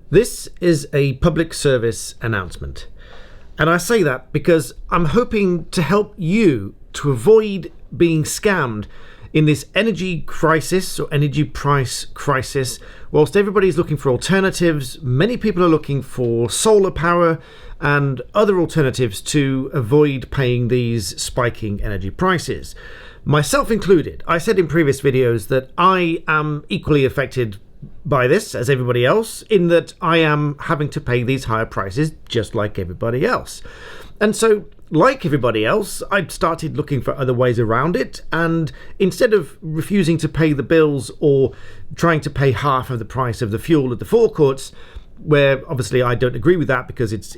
This is a public service announcement. And I say that because I'm hoping to help you to avoid being scammed in this energy crisis or energy price crisis. Whilst everybody's looking for alternatives, many people are looking for solar power and other alternatives to avoid paying these spiking energy prices. Myself included. I said in previous videos that I am equally affected by this as everybody else, in that I am having to pay these higher prices just like everybody else. And so, like everybody else, I'd started looking for other ways around it, and instead of refusing to pay the bills or trying to pay half of the price of the fuel at the forecourts, where obviously I don't agree with that because it's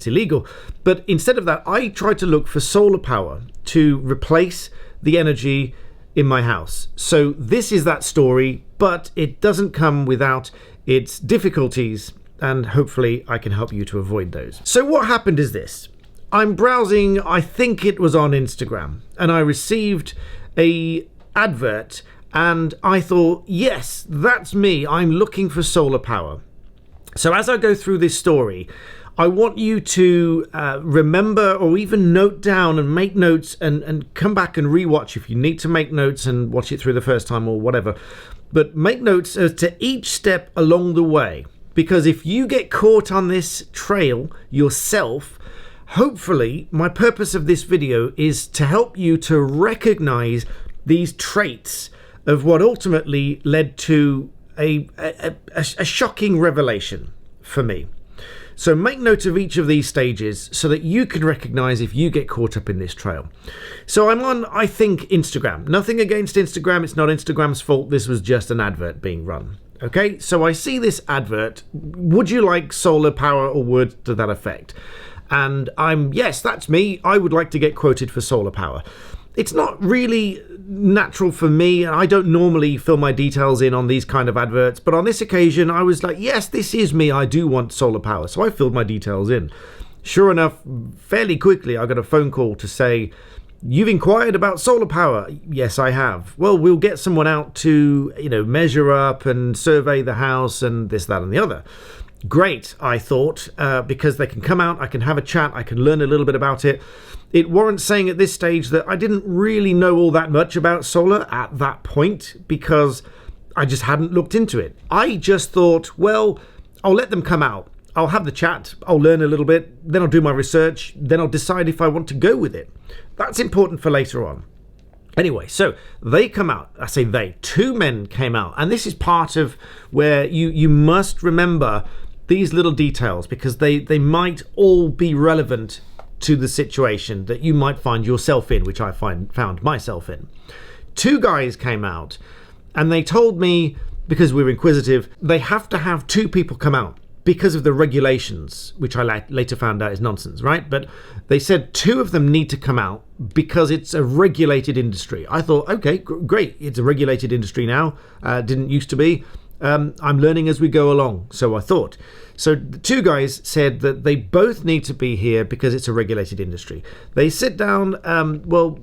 illegal, but instead of that I tried to look for solar power to replace the energy in my house. So this is that story, but it doesn't come without its difficulties, and hopefully I can help you to avoid those. So what happened is this. I'm browsing, I think it was on Instagram, and I received a advert, and I thought, yes, that's me. I'm looking for solar power. So as I go through this story, I want you to remember or even note down and make notes and come back and rewatch if you need to make notes and watch it through the first time or whatever. But make notes as to each step along the way, because if you get caught on this trail yourself, hopefully my purpose of this video is to help you to recognize these traits of what ultimately led to a shocking revelation for me. So make note of each of these stages so that you can recognize if you get caught up in this trail. So I'm on, I think, Instagram. Nothing against Instagram. It's not Instagram's fault. This was just an advert being run. Okay, so I see this advert. Would you like solar power, or words to that effect? And yes, that's me. I would like to get quoted for solar power. It's not really natural for me, and I don't normally fill my details in on these kind of adverts, but on this occasion I was like, yes, this is me, I do want solar power. So I filled my details in. Sure enough, fairly quickly I got a phone call to say, you've inquired about solar power. Yes, I have. Well, we'll get someone out to, measure up and survey the house and this, that and the other. Great, I thought, because they can come out, I can have a chat, I can learn a little bit about it. It warrants saying at this stage that I didn't really know all that much about solar at that point because I just hadn't looked into it. I just thought, well, I'll let them come out. I'll have the chat, I'll learn a little bit, then I'll do my research, then I'll decide if I want to go with it. That's important for later on. Anyway, so they come out. I say they. Two men came out. And this is part of where you must remember these little details, because they might all be relevant to the situation that you might find yourself in, which I found myself in. Two guys came out and they told me, because we were inquisitive, they have to have two people come out because of the regulations, which I later found out is nonsense, right? But they said two of them need to come out because it's a regulated industry. I thought, okay, great. It's a regulated industry now. Didn't used to be. I'm learning as we go along, so I thought. So the two guys said that they both need to be here because it's a regulated industry. They sit down,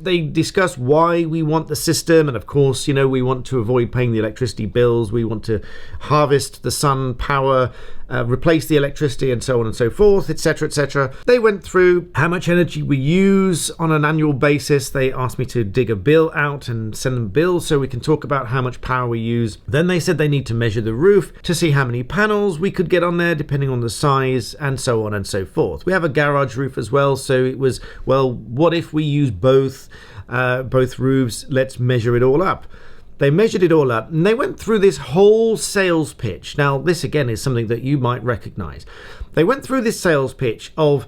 they discuss why we want the system, and of course, we want to avoid paying the electricity bills, we want to harvest the sun power, replace the electricity, and so on and so forth, etc., etc. They went through how much energy we use on an annual basis. They asked me to dig a bill out and send them bills so we can talk about how much power we use. Then they said they need to measure the roof to see how many panels we could get on there depending on the size, and so on and so forth. We have a garage roof as well, so it was, well, what if we use both roofs? Let's measure it all up. They measured it all up, and they went through this whole sales pitch. Now, this again is something that you might recognize. They went through this sales pitch of,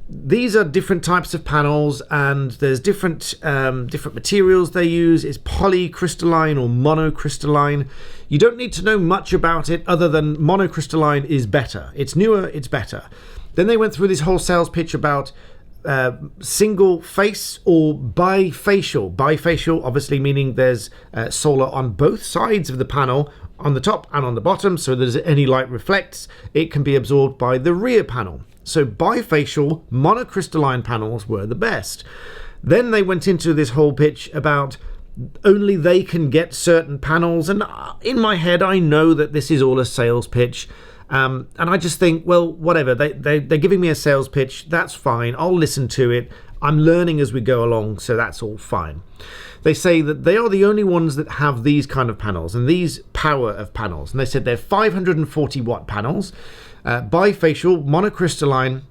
these are different types of panels, and there's different materials they use. It's polycrystalline or monocrystalline. You don't need to know much about it other than monocrystalline is better. It's newer, it's better. Then they went through this whole sales pitch about single face or bifacial. Bifacial obviously meaning there's solar on both sides of the panel, on the top and on the bottom, so that as any light reflects, it can be absorbed by the rear panel. So bifacial monocrystalline panels were the best. Then they went into this whole pitch about only they can get certain panels, and in my head I know that this is all a sales pitch, And I just think, well, whatever. They're giving me a sales pitch. That's fine. I'll listen to it. I'm learning as we go along, so that's all fine. They say that they are the only ones that have these kind of panels and these power of panels. And they said they're 540 watt panels, bifacial, monocrystalline,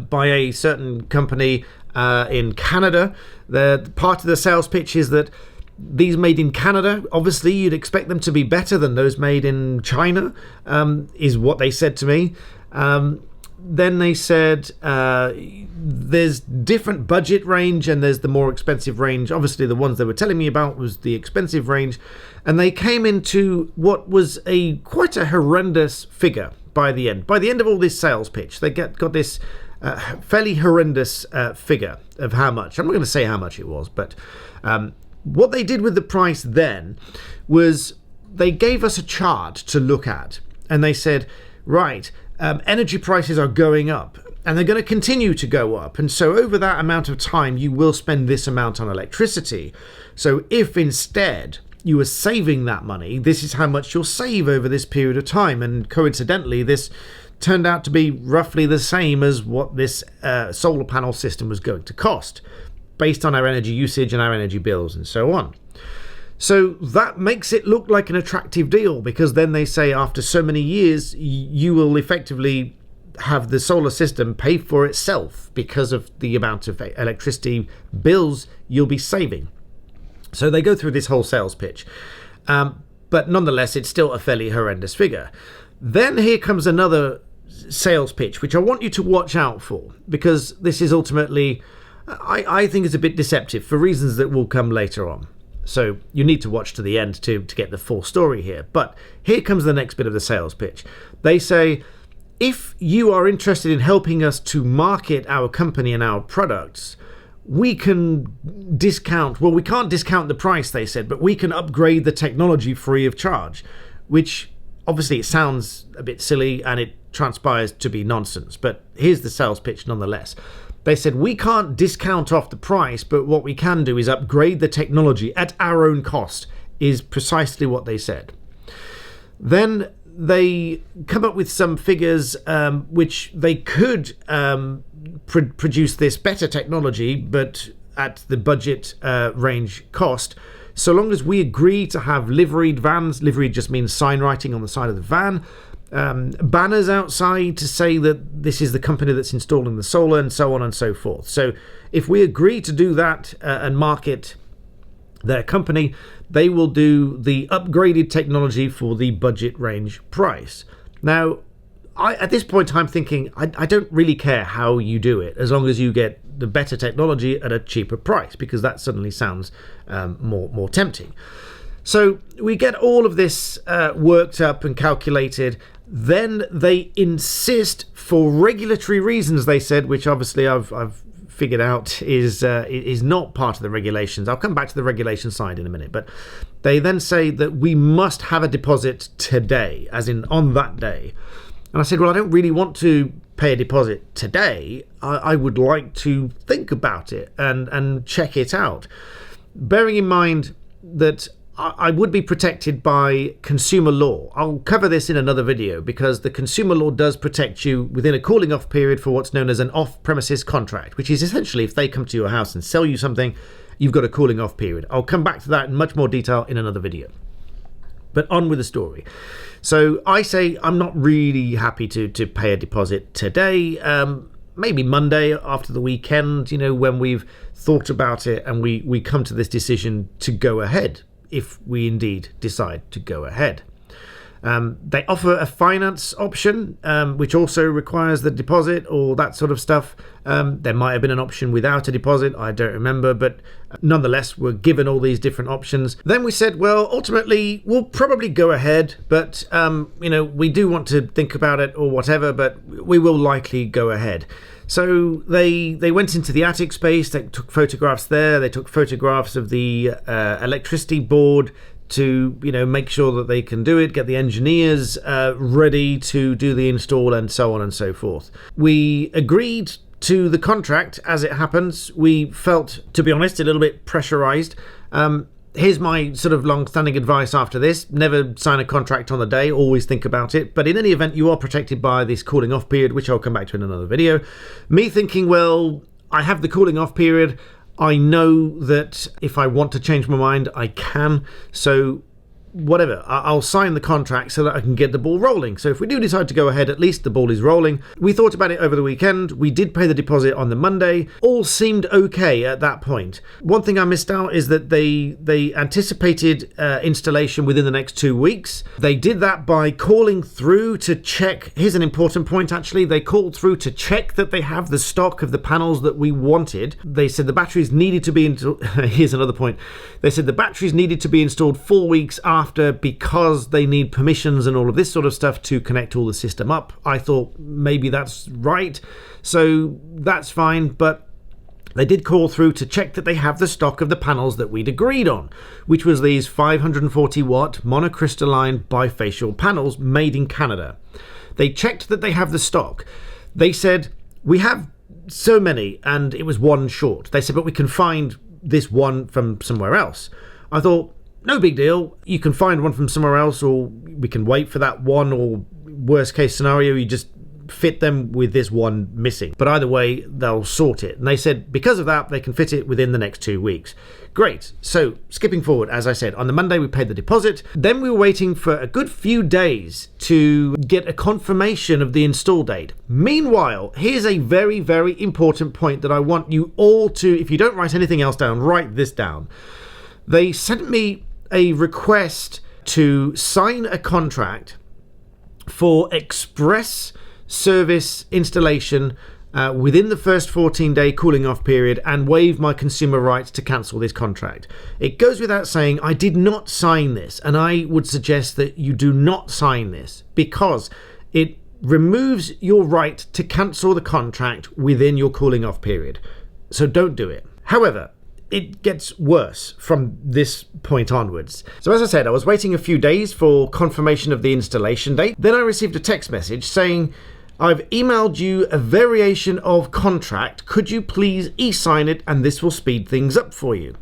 by a certain company in Canada. The part of the sales pitch is that these made in Canada, obviously you'd expect them to be better than those made in China, is what they said to me. Then they said there's different budget range and there's the more expensive range. Obviously the ones they were telling me about was the expensive range, and they came into what was quite a horrendous figure by the end. By the end of all this sales pitch, they got this fairly horrendous figure of how much. I'm not going to say how much it was, but what they did with the price then was they gave us a chart to look at, and they said, right, energy prices are going up and they're going to continue to go up, and so over that amount of time you will spend this amount on electricity. So if instead you were saving that money, this is how much you'll save over this period of time. And coincidentally, this turned out to be roughly the same as what this solar panel system was going to cost, based on our energy usage and our energy bills and so on. So that makes it look like an attractive deal, because then they say after so many years you will effectively have the solar system pay for itself because of the amount of electricity bills you'll be saving. So they go through this whole sales pitch, but nonetheless it's still a fairly horrendous figure. Then here comes another sales pitch which I want you to watch out for, because this is ultimately, I think, it's a bit deceptive for reasons that will come later on. So you need to watch to the end to get the full story here. But here comes the next bit of the sales pitch. They say, if you are interested in helping us to market our company and our products, we can discount, well, we can't discount the price, they said, but we can upgrade the technology free of charge, which obviously it sounds a bit silly and it transpires to be nonsense. But here's the sales pitch nonetheless. They said, we can't discount off the price, but what we can do is upgrade the technology at our own cost, is precisely what they said. Then they come up with some figures which they could produce this better technology, but at the budget range cost, so long as we agree to have liveried vans. Liveried just means sign writing on the side of the van. Banners outside to say that this is the company that's installing the solar, and so on and so forth. So if we agree to do that and market their company, they will do the upgraded technology for the budget range price. Now, at this point I'm thinking, I don't really care how you do it, as long as you get the better technology at a cheaper price, because that suddenly sounds more tempting. So we get all of this worked up and calculated. Then they insist, for regulatory reasons, they said, which obviously I've figured out is not part of the regulations. I'll come back to the regulation side in a minute. But they then say that we must have a deposit today, as in on that day. And I said, well, I don't really want to pay a deposit today. I would like to think about it and check it out, bearing in mind that I would be protected by consumer law. I'll cover this in another video, because the consumer law does protect you within a cooling off period for what's known as an off-premises contract, which is essentially if they come to your house and sell you something, you've got a cooling off period. I'll come back to that in much more detail in another video. But on with the story. So I say I'm not really happy to pay a deposit today. Maybe Monday after the weekend, when we've thought about it and we come to this decision to go ahead, if we indeed decide to go ahead. They offer a finance option, which also requires the deposit or that sort of stuff. There might have been an option without a deposit, I don't remember, but nonetheless, we're given all these different options. Then we said, well, ultimately, we'll probably go ahead, but we do want to think about it or whatever, but we will likely go ahead. So they went into the attic space, they took photographs there, they took photographs of the electricity board to make sure that they can do it, get the engineers ready to do the install, and so on and so forth. We agreed to the contract as it happens. We felt, to be honest, a little bit pressurized. here's my sort of long-standing advice after this. Never sign a contract on the day, always think about it. But in any event, you are protected by this cooling off period, which I'll come back to in another video. Me thinking, well, I have the cooling off period. I know that if I want to change my mind, I can. So whatever, I'll sign the contract so that I can get the ball rolling. So if we do decide to go ahead, at least the ball is rolling. We thought about it over the weekend. We did pay the deposit on the Monday. All seemed okay at that point. One thing I missed out is that they anticipated installation within the next 2 weeks. They did that by calling through to check. Here's an important point, actually. They called through to check that they have the stock of the panels that we wanted. They said the batteries needed to be installed. Here's another point. They said the batteries needed to be installed 4 weeks after, because they need permissions and all of this sort of stuff to connect all the system up. I thought maybe that's right, so that's fine, but they did call through to check that they have the stock of the panels that we'd agreed on, which was these 540 watt monocrystalline bifacial panels made in Canada. They checked that they have the stock. They said, we have so many, and it was one short. They said, but we can find this one from somewhere else. I thought, no big deal. You can find one from somewhere else, or we can wait for that one, or worst case scenario, you just fit them with this one missing. But either way, they'll sort it. And they said because of that, they can fit it within the next 2 weeks. Great. So skipping forward, as I said, on the Monday, we paid the deposit. Then we were waiting for a good few days to get a confirmation of the install date. Meanwhile, here's a very, very important point that I want you all to, if you don't write anything else down, write this down. They sent me a request to sign a contract for express service installation within the first 14-day cooling off period and waive my consumer rights to cancel this contract. It goes without saying, I did not sign this, and I would suggest that you do not sign this because it removes your right to cancel the contract within your cooling off period. So don't do it. However, it gets worse from this point onwards. So as I said, I was waiting a few days for confirmation of the installation date. Then I received a text message saying, I've emailed you a variation of contract. Could you please e-sign it and this will speed things up for you?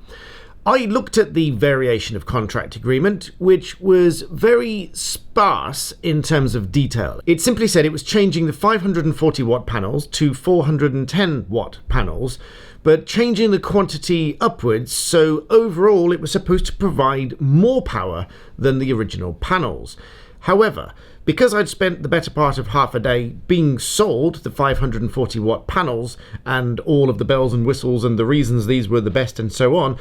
I looked at the variation of contract agreement, which was very sparse in terms of detail. It simply said it was changing the 540 watt panels to 410 watt panels, but changing the quantity upwards, so overall it was supposed to provide more power than the original panels. However, because I'd spent the better part of half a day being sold the 540 watt panels and all of the bells and whistles and the reasons these were the best and so on,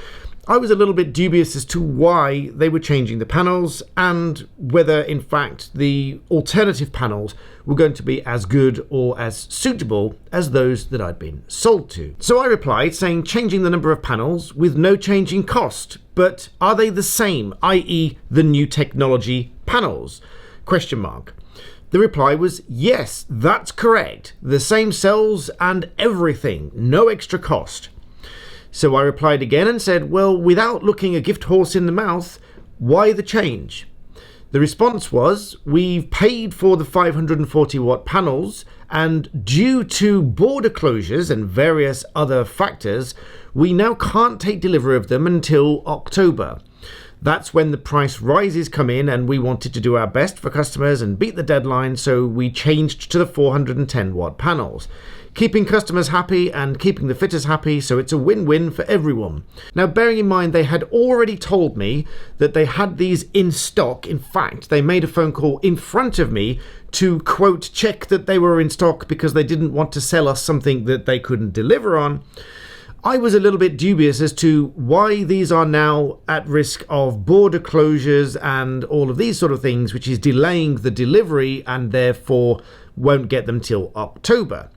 I was a little bit dubious as to why they were changing the panels and whether in fact the alternative panels were going to be as good or as suitable as those that I'd been sold to. So I replied saying changing the number of panels with no change in cost, but are they the same, i.e. the new technology panels? Question mark. The reply was yes, that's correct. The same cells and everything, no extra cost. So I replied again and said, well, without looking a gift horse in the mouth, why the change? The response was, we've paid for the 540 watt panels and due to border closures and various other factors, we now can't take delivery of them until October. That's when the price rises come in and we wanted to do our best for customers and beat the deadline, so we changed to the 410 watt panels. Keeping customers happy and keeping the fitters happy, so it's a win-win for everyone. Now, bearing in mind they had already told me that they had these in stock. In fact, they made a phone call in front of me to, quote, check that they were in stock because they didn't want to sell us something that they couldn't deliver on. I was a little bit dubious as to why these are now at risk of border closures and all of these sort of things, which is delaying the delivery and therefore won't get them till October.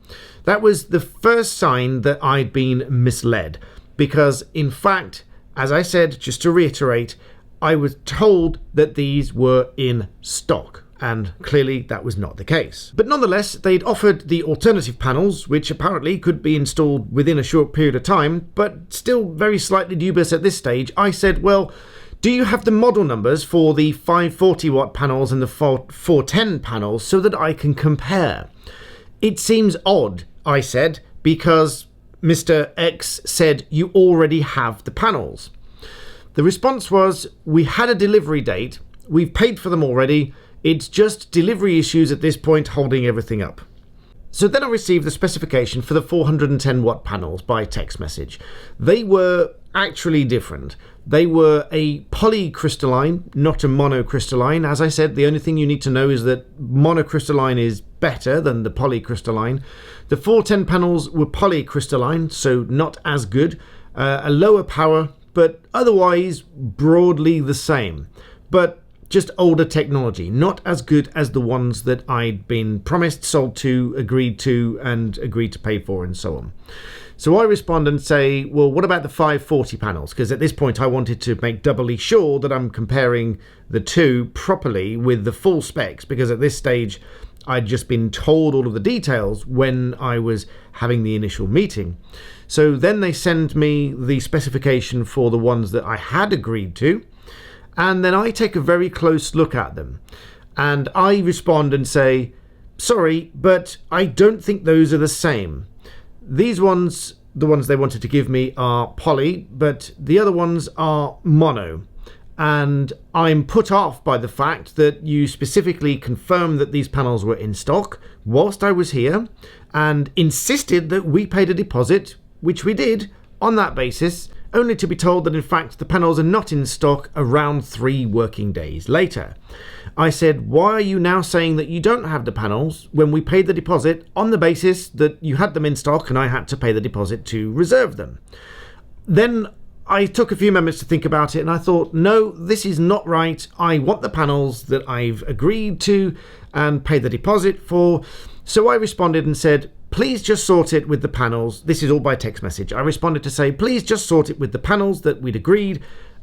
That was the first sign that I'd been misled because, in fact, as I said, just to reiterate, I was told that these were in stock. And clearly that was not the case. But nonetheless, they'd offered the alternative panels, which apparently could be installed within a short period of time, but still very slightly dubious at this stage. I said, well, do you have the model numbers for the 540 watt panels and the 410 panels so that I can compare? It seems odd, I said, because Mr. X said you already have the panels. The response was, we had a delivery date, we've paid for them already, it's just delivery issues at this point holding everything up. So then I received the specification for the 410 watt panels by text message. They were actually different. They were a polycrystalline, not a monocrystalline. As I said, the only thing you need to know is that monocrystalline is better than the polycrystalline. The 410 panels were polycrystalline, so not as good, a lower power, but otherwise broadly the same. But just older technology, not as good as the ones that I'd been promised, sold to, agreed to pay for, and so on. So I respond and say, well, what about the 540 panels? Because at this point I wanted to make doubly sure that I'm comparing the two properly with the full specs, because at this stage I'd just been told all of the details when I was having the initial meeting. So then they send me the specification for the ones that I had agreed to, and then I take a very close look at them, and I respond and say, sorry, but I don't think those are the same. These ones, the ones they wanted to give me, are poly, but the other ones are mono. And I'm put off by the fact that you specifically confirmed that these panels were in stock whilst I was here, and insisted that we paid a deposit, which we did, on that basis, only to be told that in fact the panels are not in stock around 3 working days later. I said, why are you now saying that you don't have the panels when we paid the deposit on the basis that you had them in stock and I had to pay the deposit to reserve them? Then I took a few moments to think about it, and I thought, no, this is not right. I want the panels that I've agreed to and paid the deposit for. So I responded and said, please just sort it with the panels. This is all by text message. I responded to say, please just sort it with the panels that we'd agreed,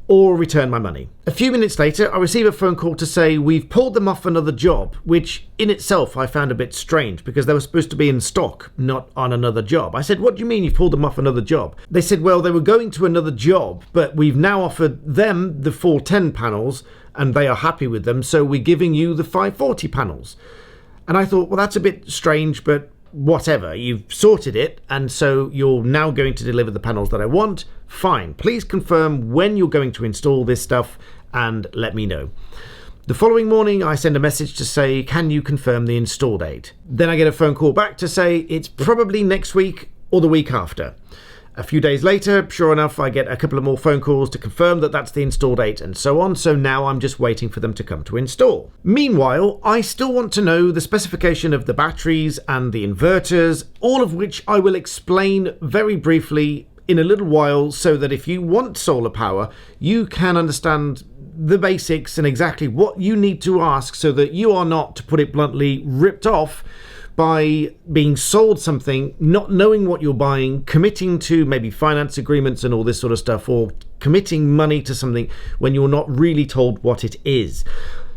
or return my money. A few minutes later, I receive a phone call to say we've pulled them off another job, which in itself I found a bit strange because they were supposed to be in stock, not on another job. I said, what do you mean you've pulled them off another job? They said, well, they were going to another job, but we've now offered them the 410 panels and they are happy with them, so we're giving you the 540 panels. And I thought, well, that's a bit strange, but whatever, you've sorted it, and so you're now going to deliver the panels that I want. Fine, please confirm when you're going to install this stuff and let me know. The following morning I send a message to say, can you confirm the install date? Then I get a phone call back to say it's probably next week or the week after. A few days later, sure enough, I get a couple of more phone calls to confirm that that's the install date and so on, so now I'm just waiting for them to come to install. Meanwhile, I still want to know the specification of the batteries and the inverters, all of which I will explain very briefly in a little while, so that if you want solar power, you can understand the basics and exactly what you need to ask so that you are not, to put it bluntly, ripped off by being sold something, not knowing what you're buying, committing to maybe finance agreements and all this sort of stuff, or committing money to something when you're not really told what it is.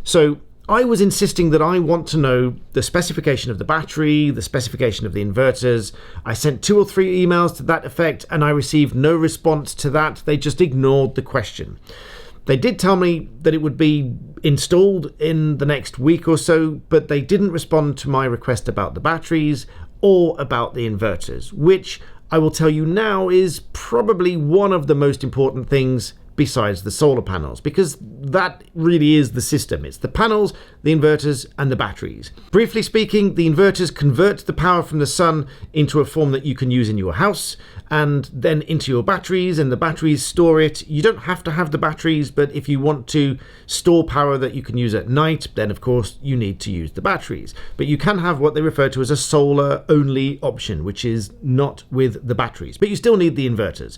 So I was insisting that I want to know the specification of the battery, the specification of the inverters. I sent 2 or 3 emails to that effect and I received no response to that. They just ignored the question. They did tell me that it would be installed in the next week or so, but they didn't respond to my request about the batteries or about the inverters, which I will tell you now is probably one of the most important things besides the solar panels, because that really is the system. It's the panels, the inverters, and the batteries. Briefly speaking, the inverters convert the power from the sun into a form that you can use in your house, and then into your batteries, and the batteries store it. You don't have to have the batteries, but if you want to store power that you can use at night, then of course you need to use the batteries. But you can have what they refer to as a solar-only option, which is not with the batteries, but you still need the inverters.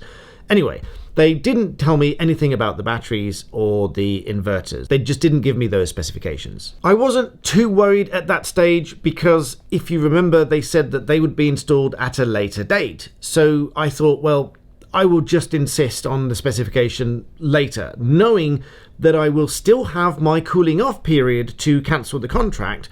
Anyway, they didn't tell me anything about the batteries or the inverters. They just didn't give me those specifications. I wasn't too worried at that stage because, if you remember, they said that they would be installed at a later date. So I thought, well, I will just insist on the specification later, knowing that I will still have my cooling off period to cancel the contract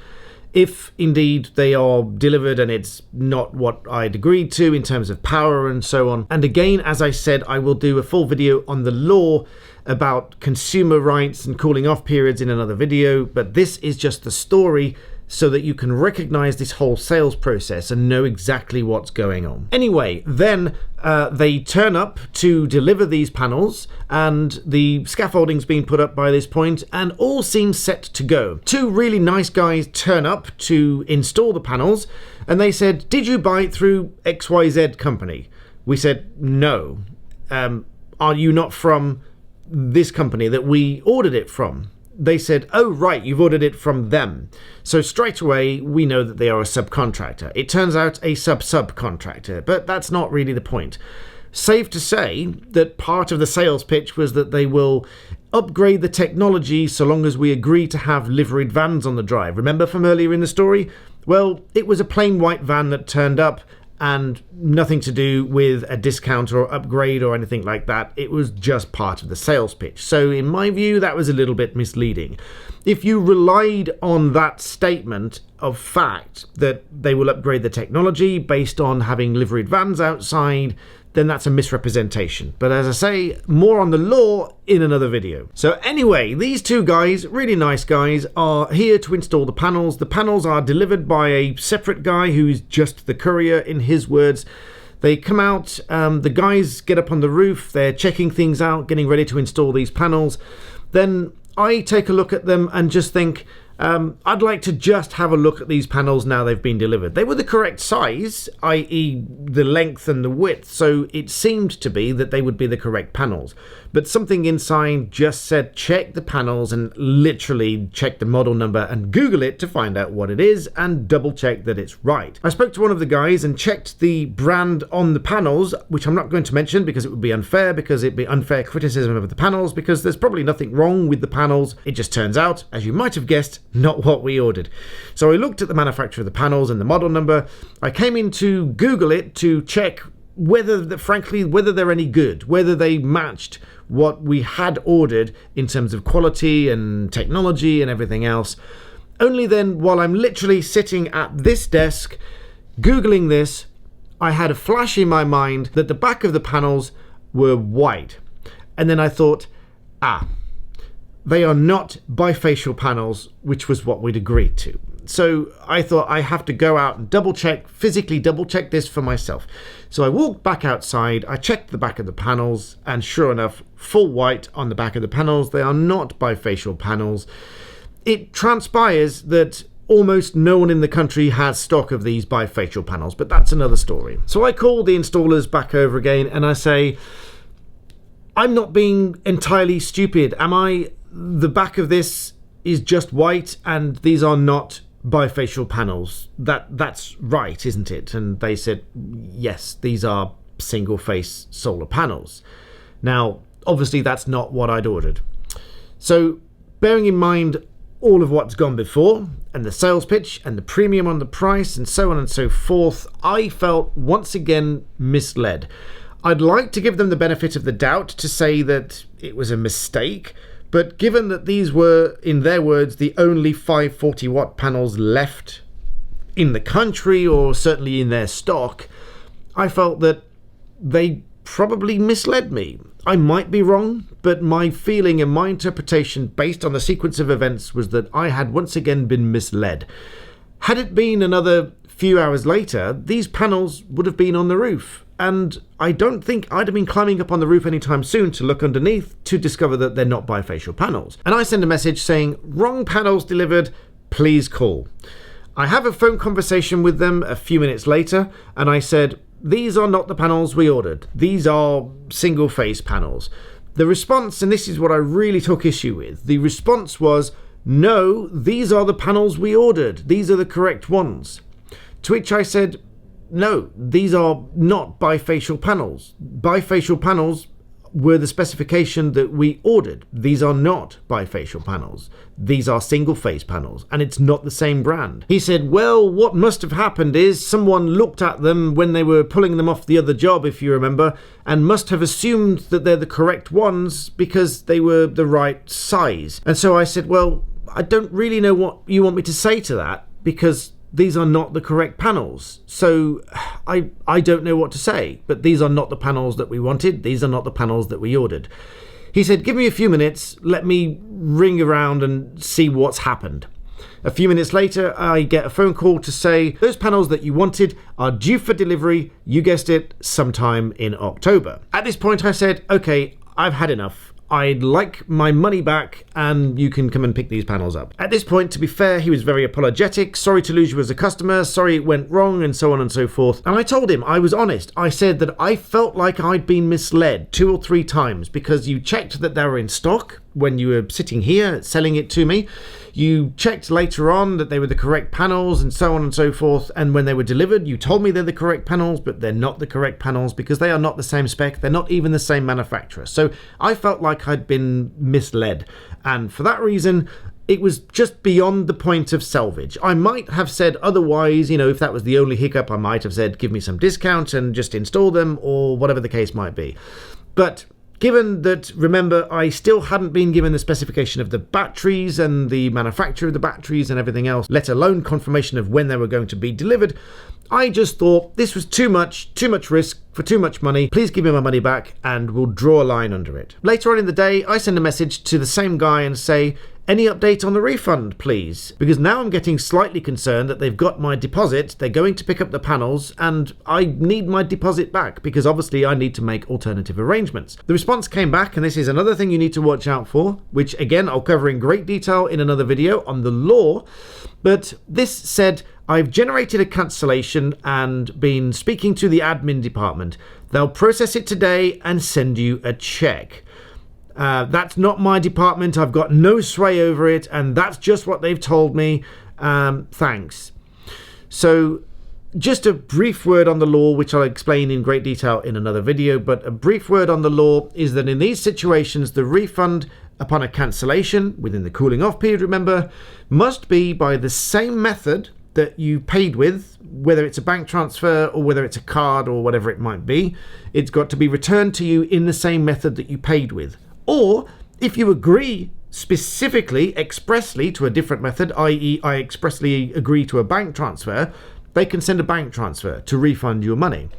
if indeed they are delivered and it's not what I'd agreed to in terms of power and so on. And again, as I said, I will do a full video on the law about consumer rights and cooling off periods in another video, but this is just the story so that you can recognize this whole sales process and know exactly what's going on. Anyway, then they turn up to deliver these panels, and the scaffolding's been put up by this point, and all seems set to go. Two really nice guys turn up to install the panels, and they said, "Did you buy it through XYZ company?" We said, "No." "Are you not from this company that we ordered it from?" They said, "Oh, right, you've ordered it from them." So straight away, we know that they are a subcontractor. It turns out a subcontractor, but that's not really the point. Safe to say that part of the sales pitch was that they will upgrade the technology so long as we agree to have liveried vans on the drive. Remember from earlier in the story? Well, it was a plain white van that turned up, and nothing to do with a discount or upgrade or anything like that. It was just part of the sales pitch. So in my view, that was a little bit misleading. If you relied on that statement of fact that they will upgrade the technology based on having liveried vans outside, then that's a misrepresentation. But as I say, more on the law in another video. So anyway, these two guys, really nice guys, are here to install the panels. The panels are delivered by a separate guy who's just the courier, in his words. They come out, the guys get up on the roof, they're checking things out, getting ready to install these panels. Then I take a look at them and just think, I'd like to just have a look at these panels now they've been delivered. They were the correct size, i.e. the length and the width, so it seemed to be that they would be the correct panels. But something inside just said check the panels, and literally check the model number and Google it to find out what it is and double check that it's right. I spoke to one of the guys and checked the brand on the panels, which I'm not going to mention because it would be unfair, because it'd be unfair criticism of the panels, because there's probably nothing wrong with the panels. It just turns out, as you might have guessed, not what we ordered. So I looked at the manufacturer of the panels and the model number. I came in to Google it to check whether they're any good, whether they matched what we had ordered in terms of quality and technology and everything else. Only then, while I'm literally sitting at this desk Googling this, I had a flash in my mind that the back of the panels were white. And then I thought, they are not bifacial panels, which was what we'd agreed to. So I thought I have to go out and physically double check this for myself. So I walked back outside, I checked the back of the panels, and sure enough, full white on the back of the panels. They are not bifacial panels. It transpires that almost no one in the country has stock of these bifacial panels, but that's another story. So I call the installers back over again and I say, I'm not being entirely stupid. The back of this is just white and these are not bifacial panels. That's right, isn't it? And they said, yes, these are single face solar panels. Now, obviously that's not what I'd ordered. So bearing in mind all of what's gone before, and the sales pitch and the premium on the price and so on and so forth, I felt once again misled. I'd like to give them the benefit of the doubt to say that it was a mistake, but given that these were, in their words, the only 540 watt panels left in the country, or certainly in their stock, I felt that they probably misled me. I might be wrong, but my feeling and my interpretation based on the sequence of events was that I had once again been misled. Had it been another few hours later, these panels would have been on the roof, and I don't think I'd have been climbing up on the roof anytime soon to look underneath to discover that they're not bifacial panels. And I send a message saying, wrong panels delivered, please call. I have a phone conversation with them a few minutes later, and I said, these are not the panels we ordered. These are single face panels. The response, and this is what I really took issue with, the response was, no, these are the panels we ordered. These are the correct ones. To which I said, no, these are not bifacial panels. Bifacial panels were the specification that we ordered. These are not bifacial panels. These are single face panels, and it's not the same brand. He said, well, what must have happened is someone looked at them when they were pulling them off the other job, if you remember, and must have assumed that they're the correct ones because they were the right size. And so I said, well, I don't really know what you want me to say to that, because these are not the correct panels. So I don't know what to say, but these are not the panels that we wanted. These are not the panels that we ordered. He said, give me a few minutes. Let me ring around and see what's happened. A few minutes later, I get a phone call to say, those panels that you wanted are due for delivery, you guessed it, sometime in October. At this point I said, okay, I've had enough. I'd like my money back and you can come and pick these panels up. At this point, to be fair, he was very apologetic. Sorry to lose you as a customer. Sorry it went wrong, and so on and so forth. And I told him, I was honest. I said that I felt like I'd been misled 2 or 3 times because you checked that they were in stock when you were sitting here selling it to me. You checked later on that they were the correct panels and so on and so forth. And when they were delivered, you told me they're the correct panels, but they're not the correct panels because they are not the same spec. They're not even the same manufacturer. So I felt like I'd been misled. And for that reason, it was just beyond the point of salvage. I might have said otherwise, if that was the only hiccup, I might have said, give me some discount and just install them, or whatever the case might be. But given that, remember, I still hadn't been given the specification of the batteries and the manufacturer of the batteries and everything else, let alone confirmation of when they were going to be delivered, I just thought this was too much risk for too much money. Please give me my money back and we'll draw a line under it. Later on in the day, I send a message to the same guy and say, any update on the refund, please? Because now I'm getting slightly concerned that they've got my deposit, they're going to pick up the panels, and I need my deposit back because obviously I need to make alternative arrangements. The response came back, and this is another thing you need to watch out for, which again I'll cover in great detail in another video on the law, but this said, I've generated a cancellation and been speaking to the admin department. They'll process it today and send you a check. That's not my department. I've got no sway over it, and that's just what they've told me. Thanks. So just a brief word on the law, which I'll explain in great detail in another video, but a brief word on the law is that in these situations, the refund upon a cancellation, within the cooling off period, remember, must be by the same method that you paid with, whether it's a bank transfer or whether it's a card or whatever it might be. It's got to be returned to you in the same method that you paid with. Or if you agree specifically, expressly to a different method, i.e. I expressly agree to a bank transfer, they can send a bank transfer to refund your money.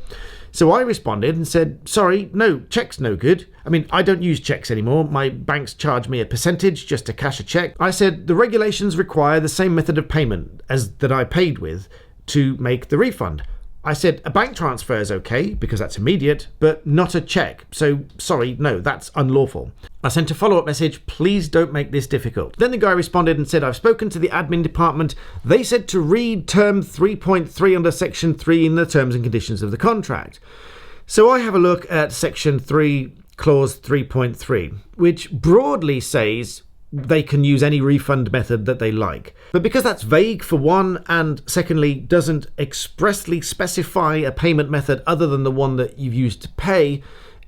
So I responded and said, sorry, no, check's no good. I mean, I don't use checks anymore. My banks charge me a percentage just to cash a check. I said, the regulations require the same method of payment as that I paid with to make the refund. I said a bank transfer is okay because that's immediate, but not a check. So sorry, no, that's unlawful. I sent a follow-up message, please don't make this difficult. Then the guy responded and said, I've spoken to the admin department. They said to read term 3.3 under section 3 in the terms and conditions of the contract. So I have a look at section 3, clause 3.3, which broadly says they can use any refund method that they like. But because that's vague for one, and secondly, doesn't expressly specify a payment method other than the one that you've used to pay,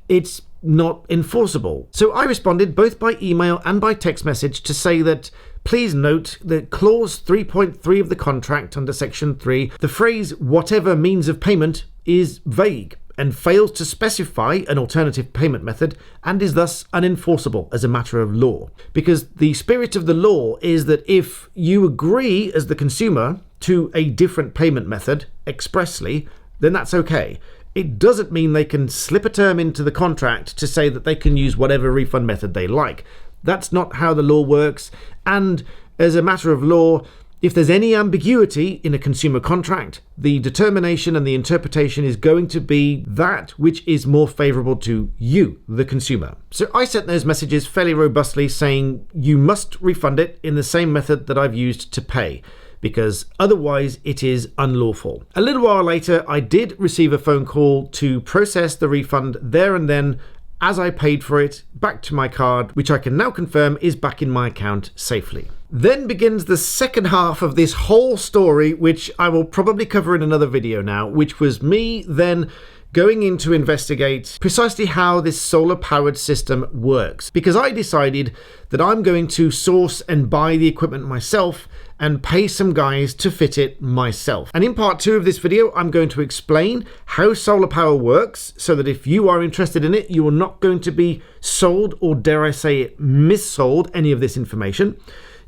it's not enforceable. So I responded both by email and by text message to say that please note that clause 3.3 of the contract under section 3, the phrase whatever means of payment is vague and fails to specify an alternative payment method and is thus unenforceable as a matter of law. Because the spirit of the law is that if you agree as the consumer to a different payment method expressly, then that's okay. It doesn't mean they can slip a term into the contract to say that they can use whatever refund method they like. That's not how the law works. And as a matter of law, if there's any ambiguity in a consumer contract, the determination and the interpretation is going to be that which is more favourable to you, the consumer. So I sent those messages fairly robustly saying you must refund it in the same method that I've used to pay, because otherwise it is unlawful. A little while later, I did receive a phone call to process the refund there and then as I paid for it back to my card, which I can now confirm is back in my account safely. Then begins the second half of this whole story, which I will probably cover in another video now, which was me then going in to investigate precisely how this solar-powered system works. Because I decided that I'm going to source and buy the equipment myself and pay some guys to fit it myself. And in part 2 of this video, I'm going to explain how solar power works so that if you are interested in it, you are not going to be sold, or dare I say it, missold any of this information.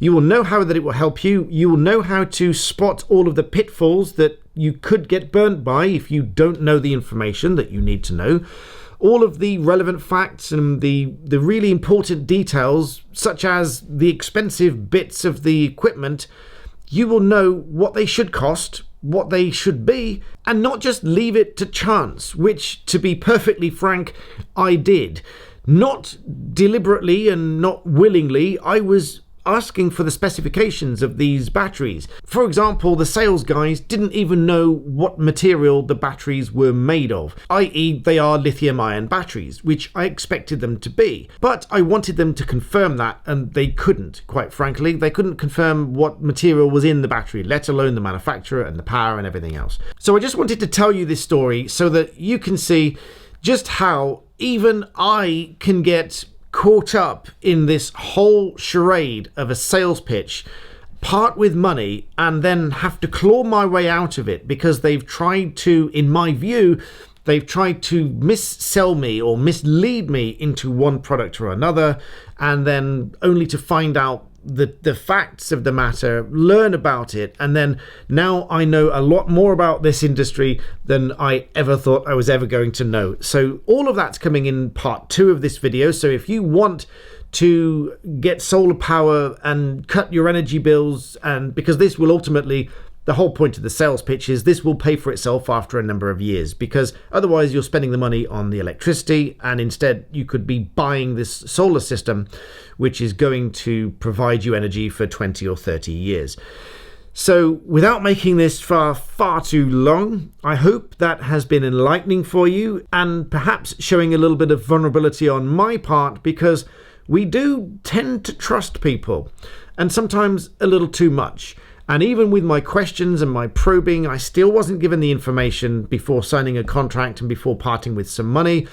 You will know how that it will help you. You will know how to spot all of the pitfalls that you could get burnt by if you don't know the information that you need to know. all of the relevant facts and the really important details, such as the expensive bits of the equipment, you will know what they should cost, what they should be, and not just leave it to chance, which, to be perfectly frank, I did. Not deliberately and not willingly, I was asking for the specifications of these batteries. For example, the sales guys didn't even know what material the batteries were made of, i.e. they are lithium-ion batteries, which I expected them to be. But I wanted them to confirm that, and they couldn't, quite frankly. They couldn't confirm what material was in the battery, let alone the manufacturer and the power and everything else. So I just wanted to tell you this story so that you can see just how even I can get caught up in this whole charade of a sales pitch, part with money, and then have to claw my way out of it because they've tried to, in my view, they've tried to missell me or mislead me into one product or another, and then only to find out the facts of the matter, learn about it, and then now I know a lot more about this industry than I ever thought I was ever going to know. So all of that's coming in part 2 of this video. So if you want to get solar power and cut your energy bills, and because this will ultimately, the whole point of the sales pitch is this will pay for itself after a number of years, because otherwise you're spending the money on the electricity, and instead you could be buying this solar system, which is going to provide you energy for 20 or 30 years. So without making this far too long, I hope that has been enlightening for you, and perhaps showing a little bit of vulnerability on my part, because we do tend to trust people, and sometimes a little too much. And even with my questions and my probing, I still wasn't given the information before signing a contract and before parting with some money.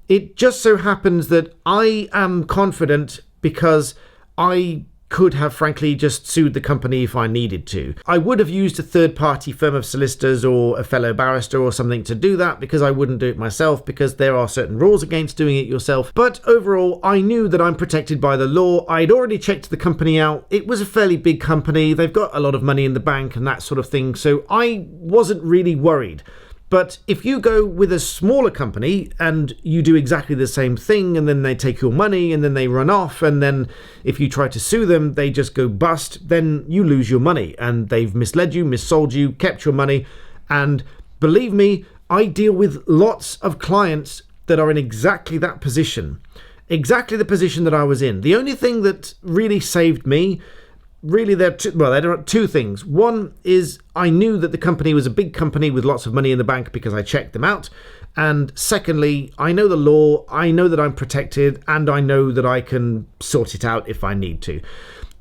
It just so happens that I am confident because I could have frankly just sued the company if I needed to. I would have used a third-party firm of solicitors or a fellow barrister or something to do that, because I wouldn't do it myself, because there are certain rules against doing it yourself. But overall, I knew that I'm protected by the law. I'd already checked the company out. It was a fairly big company. They've got a lot of money in the bank and that sort of thing. So I wasn't really worried. But if you go with a smaller company and you do exactly the same thing, and then they take your money and then they run off, and then if you try to sue them, they just go bust, then you lose your money, and they've misled you, missold you, kept your money. And believe me, I deal with lots of clients that are in exactly that position, exactly the position that I was in. The only thing that really saved me, really, there are two things. One is I knew that the company was a big company with lots of money in the bank because I checked them out. And secondly, I know the law, I know that I'm protected, and I know that I can sort it out if I need to.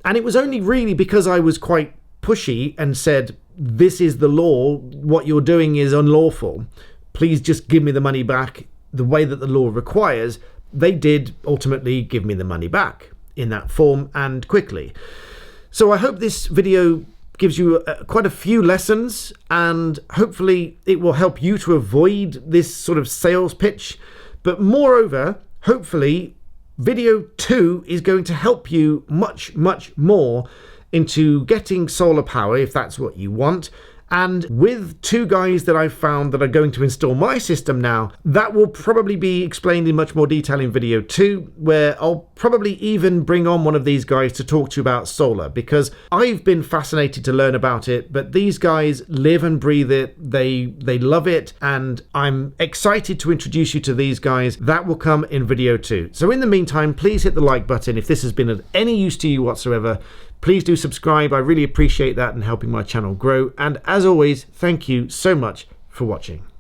And it was only really because I was quite pushy and said, this is the law, what you're doing is unlawful, please just give me the money back the way that the law requires. They did ultimately give me the money back in that form, and quickly. So I hope this video gives you quite a few lessons, and hopefully it will help you to avoid this sort of sales pitch. But moreover, hopefully video 2 is going to help you much more into getting solar power if that's what you want. And with 2 guys that I've found that are going to install my system now, that will probably be explained in much more detail in video 2, where I'll probably even bring on one of these guys to talk to you about solar, because I've been fascinated to learn about it, but these guys live and breathe it, they love it, and I'm excited to introduce you to these guys. That will come in video 2. So in the meantime, please hit the like button if this has been of any use to you whatsoever. Please do subscribe. I really appreciate that and helping my channel grow. And as always, thank you so much for watching.